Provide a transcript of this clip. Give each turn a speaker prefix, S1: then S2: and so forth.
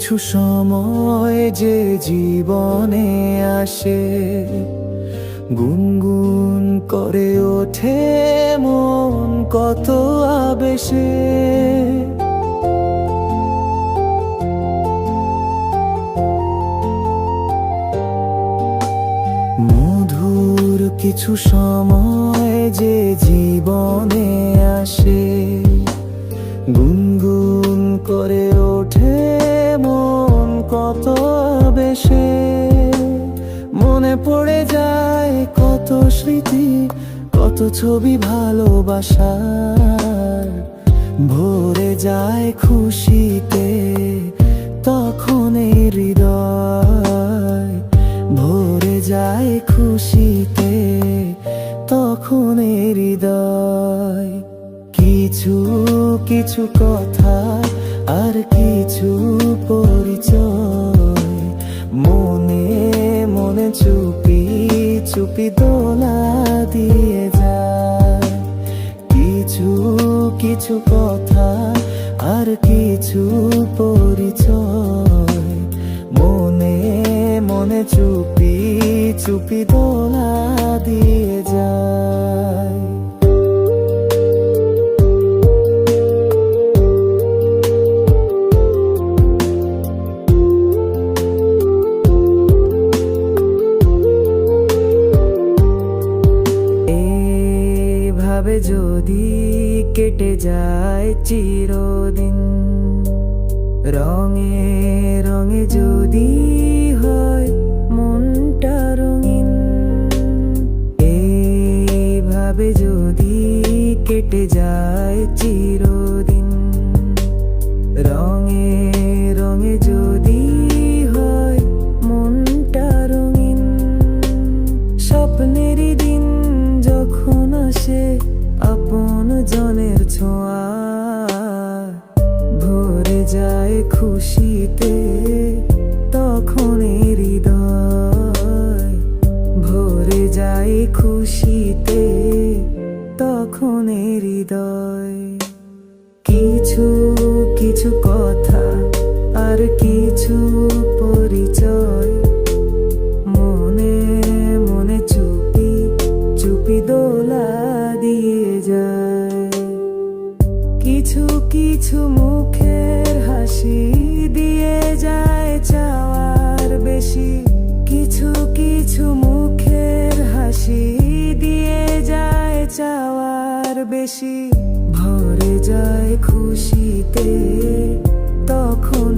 S1: কিছু সময় যে জীবনে আসে, গুনগুন করে ওঠে মন কত আবেশে। মধুর কিছু সময় যে জীবনে আসে, গুনগুন করে ওঠে মন কত বেশে। মনে পড়ে যায় কত স্মৃতি, কত ছবি ভালোবাসার। ভরে যায় খুশিতে তখন এই হৃদয়, ভরে যায় খুশিতে তখন এই হৃদয়। কিছু কিছু কথা আর কিছু পরিচয়, মনে মনে চুপি চুপি দোলা দিয়ে যায়। কিছু কিছু কথা আর কিছু পরিচয়, মনে মনে চুপি চুপি দোলা দিয়ে যায়। এভাবে যদি কেটে যায় চিরদিন, রঙে রঙে যদি হয় মনটা রঙিন। এইভাবে যদি কেটে যায় চিরদিন, রঙে রঙে যদি হয় মনটা রঙিন। স্বপ্নেরই দিন যখন আসে আপন জনের ছোঁয়া, ভরে যায় খুশিতে তখন এই হৃদয়, ভরে যায় খুশিতে তখন এই হৃদয়। কিছু কিছু কথা আর কিছু পরিচয়, মনে মনে চুপি চুপি দোলা দিয়ে যায়। কিছু কিছু মুখের হাসি দিয়ে যায় চাওয়ার বেশি, কিছু কিছু মুখের হাসি দিয়ে যায় চাওয়ার বেশি। ভরে যায় খুশিতে তখন